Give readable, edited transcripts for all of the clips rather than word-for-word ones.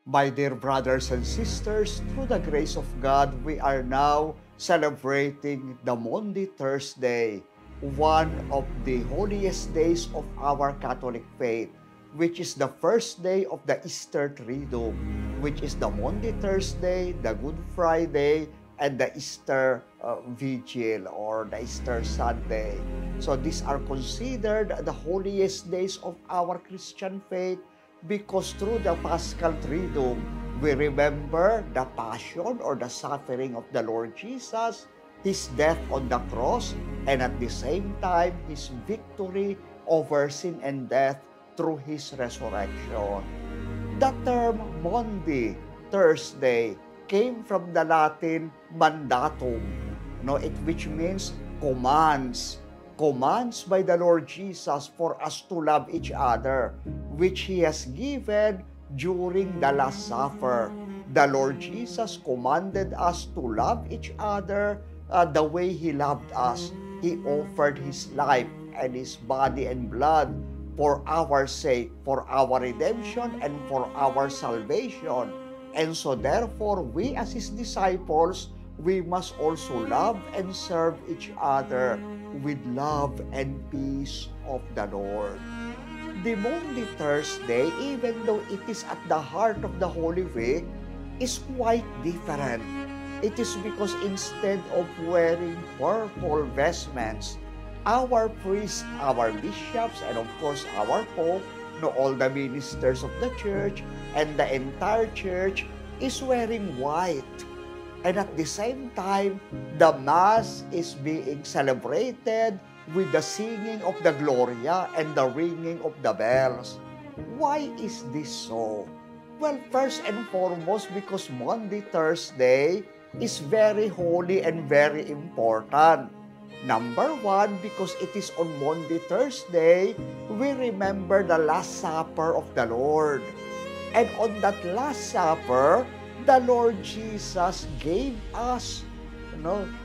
My dear brothers and sisters, through the grace of God, we are now celebrating the Maundy Thursday, one of the holiest days of our Catholic faith, which is the first day of the Easter Triduum, which is the Maundy Thursday, the Good Friday, and the Easter Vigil or the Easter Sunday. So these are considered the holiest days of our Christian faith because through the Paschal Triduum, we remember the passion or the suffering of the Lord Jesus, His death on the cross, and at the same time, His victory over sin and death through His resurrection. The term Maundy, Thursday, came from the Latin mandatum, which means commands by the Lord Jesus for us to love each other, which He has given during the Last Supper. The Lord Jesus commanded us to love each other the way He loved us. He offered His life and His body and blood for our sake, for our redemption, and for our salvation. And so therefore, we as His disciples, we must also love and serve each other with love and peace of the Lord. The Maundy Thursday, even though it is at the heart of the Holy Week, is quite different. It is because instead of wearing purple vestments, our priests, our bishops, and of course our Pope, all the ministers of the church and the entire church is wearing white. And at the same time, the Mass is being celebrated with the singing of the Gloria and the ringing of the bells. Why is this so? Well, first and foremost, because Maundy Thursday is very holy and very important. Number one, because it is on Maundy Thursday, we remember the Last Supper of the Lord. And on that Last Supper, the Lord Jesus gave us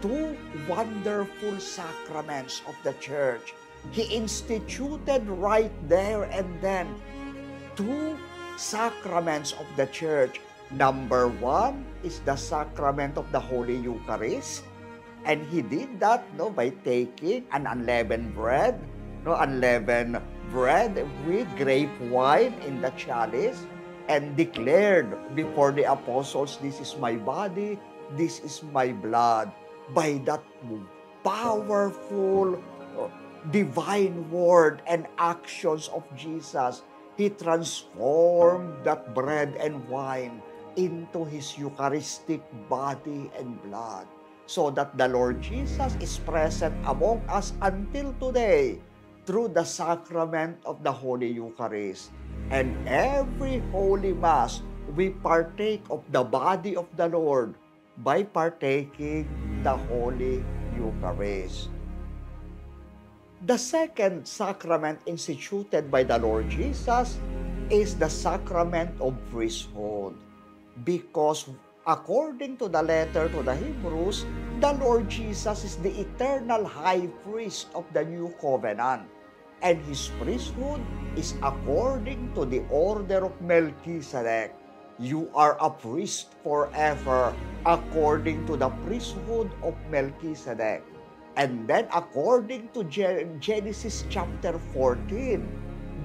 two wonderful sacraments of the church. He instituted right there and then two sacraments of the church. Number one is the sacrament of the Holy Eucharist. And He did that by taking an unleavened bread, with grape wine in the chalice, and declared before the apostles, "This is my body, this is my blood." By that powerful divine word and actions of Jesus, He transformed that bread and wine into His Eucharistic body and blood, so that the Lord Jesus is present among us until today through the sacrament of the Holy Eucharist. And every Holy Mass, we partake of the body of the Lord by partaking the Holy Eucharist. The second sacrament instituted by the Lord Jesus is the sacrament of priesthood. Because according to the letter to the Hebrews, the Lord Jesus is the eternal high priest of the new covenant. And His priesthood is according to the order of Melchizedek. You are a priest forever according to the priesthood of Melchizedek. And then according to Genesis chapter 14,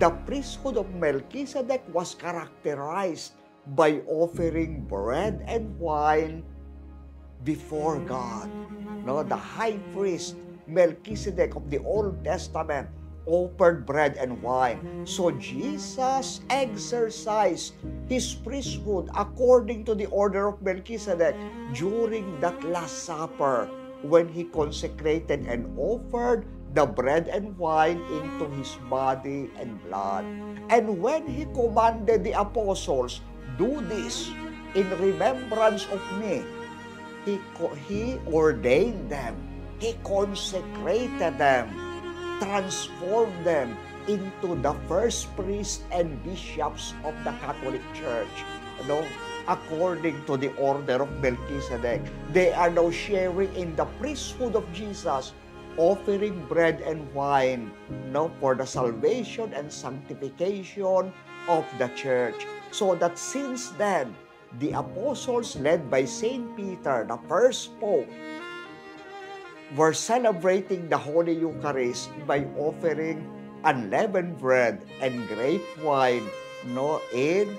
the priesthood of Melchizedek was characterized by offering bread and wine before God. The high priest Melchizedek of the Old Testament offered bread and wine. So Jesus exercised His priesthood according to the order of Melchizedek during that Last Supper, when He consecrated and offered the bread and wine into His body and blood. And when He commanded the apostles, "Do this in remembrance of me," He ordained them, He consecrated them, transformed them into the first priests and bishops of the Catholic Church. According to the order of Melchizedek, they are now sharing in the priesthood of Jesus, offering bread and wine for the salvation and sanctification of the church. So that since then, the apostles led by Saint Peter, the first pope, were celebrating the Holy Eucharist by offering unleavened bread and grape wine, in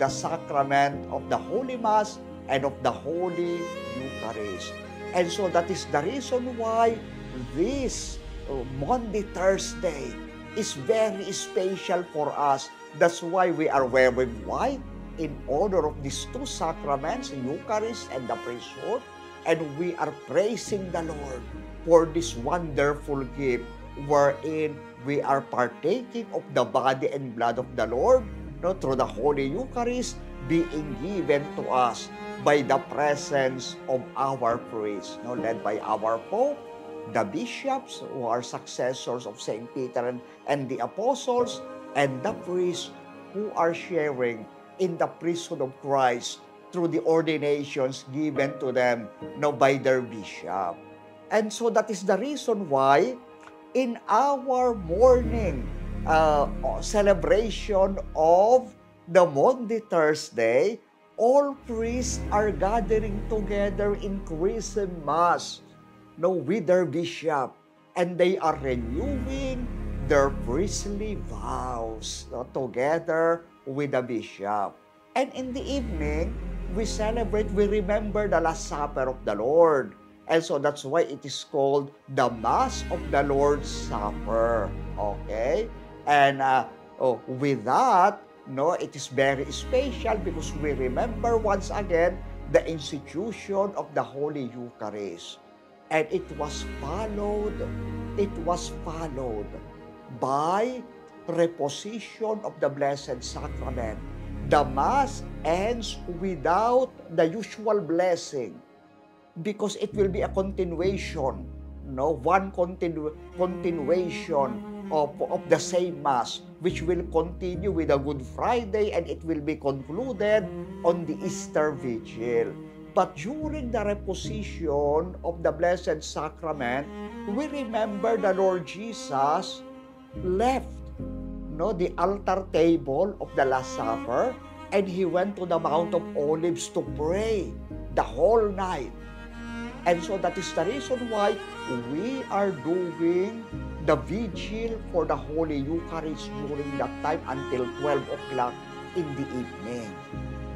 the sacrament of the Holy Mass and of the Holy Eucharist. And so that is the reason why this Maundy Thursday is very special for us. That's why we are wearing white in honor of these two sacraments, the Eucharist and the priesthood. And we are praising the Lord for this wonderful gift wherein we are partaking of the body and blood of the Lord, through the Holy Eucharist being given to us by the presence of our priests, led by our Pope, the bishops who are successors of Saint Peter and the apostles, and the priests who are sharing in the priesthood of Christ through the ordinations given to them by their bishop. And so that is the reason why in our morning celebration of the Maundy Thursday, all priests are gathering together in Chrism Mass with their bishop, and they are renewing their priestly vows together with the bishop. And in the evening, we remember the Last Supper of the Lord. And so that's why it is called the Mass of the Lord's Supper. Okay? And with that, it is very special because we remember once again the institution of the Holy Eucharist. And it was followed by reposition of the Blessed Sacrament. The Mass ends without the usual blessing because it will be a continuation, continuation of the same Mass, which will continue with a Good Friday, and it will be concluded on the Easter Vigil. But during the reposition of the Blessed Sacrament, we remember the Lord Jesus left the altar table of the Last Supper, and he went to the Mount of Olives to pray the whole night. And so that is the reason why we are doing the vigil for the Holy Eucharist during that time until 12 o'clock in the evening.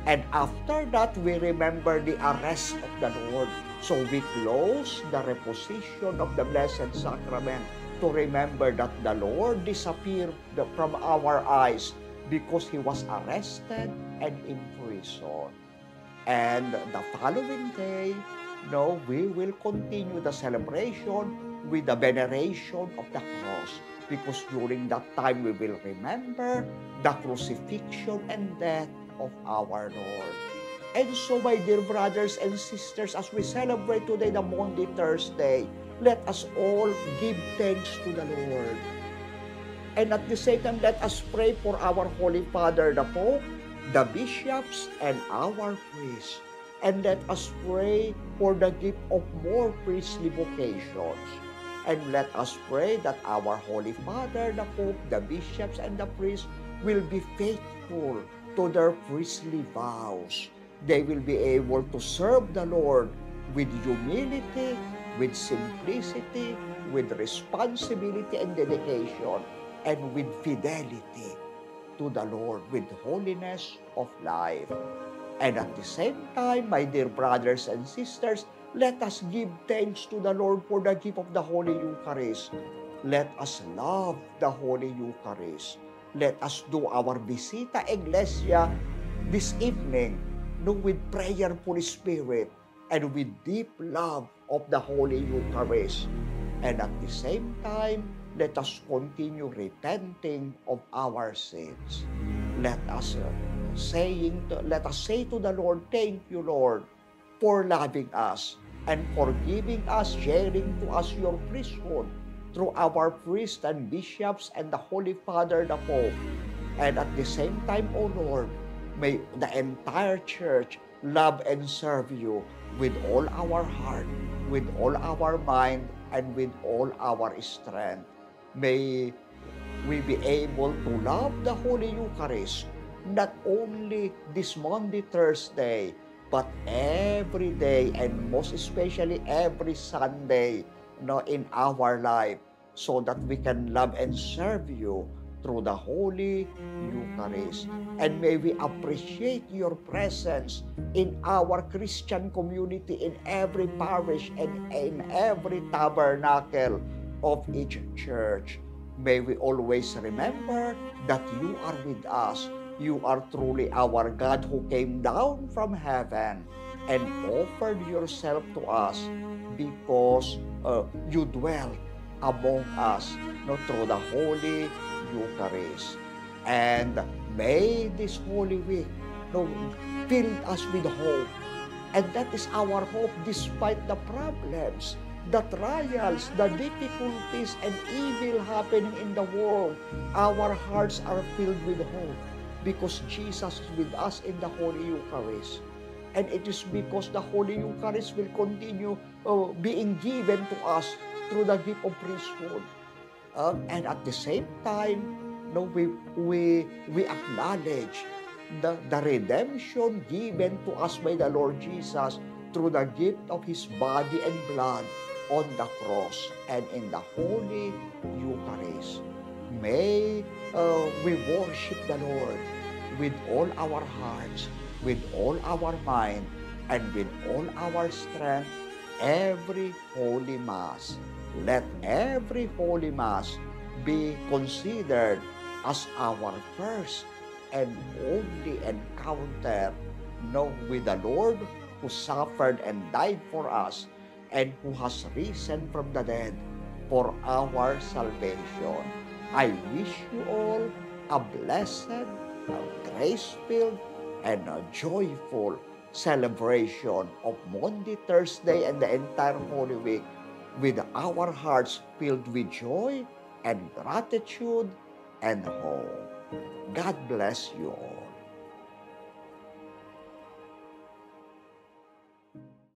And after that, we remember the arrest of the Lord. So we close the reposition of the Blessed Sacrament to remember that the Lord disappeared from our eyes because he was arrested and imprisoned. And the following day, we will continue the celebration with the veneration of the cross, because during that time we will remember the crucifixion and death of our Lord. And so, my dear brothers and sisters, as we celebrate today the Maundy Thursday, let us all give thanks to the Lord. And at the same time, let us pray for our Holy Father, the Pope, the bishops, and our priests. And let us pray for the gift of more priestly vocations. And let us pray that our Holy Father, the Pope, the bishops, and the priests will be faithful to their priestly vows. They will be able to serve the Lord with humility, with simplicity, with responsibility and dedication, and with fidelity to the Lord, with holiness of life. And at the same time, my dear brothers and sisters, let us give thanks to the Lord for the gift of the Holy Eucharist. Let us love the Holy Eucharist. Let us do our Visita Ecclesia this evening, with prayerful spirit and with deep love of the Holy Eucharist. And at the same time, let us continue repenting of our sins. Let us say to the Lord, thank you, Lord, for loving us and for giving us, sharing to us your priesthood through our priests and bishops and the Holy Father, the Pope. And at the same time, O Lord, may the entire church love and serve you with all our heart, with all our mind, and with all our strength. May we be able to love the Holy Eucharist not only this Monday, Thursday, but every day, and most especially every Sunday, in our life, so that we can love and serve you through the Holy Eucharist. And may we appreciate your presence in our Christian community, in every parish and in every tabernacle of each church. May we always remember that you are with us. You are truly our God who came down from heaven and offered yourself to us because you dwell among us, through the Holy Eucharist. And may this Holy Week, fill us with hope. And that is our hope despite the problems, the trials, the difficulties, and evil happening in the world. Our hearts are filled with hope because Jesus is with us in the Holy Eucharist. And it is because the Holy Eucharist will continue being given to us through the gift of priesthood. And at the same time, we acknowledge the redemption given to us by the Lord Jesus through the gift of His body and blood on the cross and in the Holy Eucharist. May we worship the Lord with all our hearts, with all our mind, and with all our strength every Holy Mass. Let every Holy Mass be considered as our first and only encounter with the Lord who suffered and died for us and who has risen from the dead for our salvation. I wish you all a blessed, a grace-filled, and a joyful celebration of Monday, Thursday, and the entire Holy Week with our hearts filled with joy and gratitude and hope. God bless you all.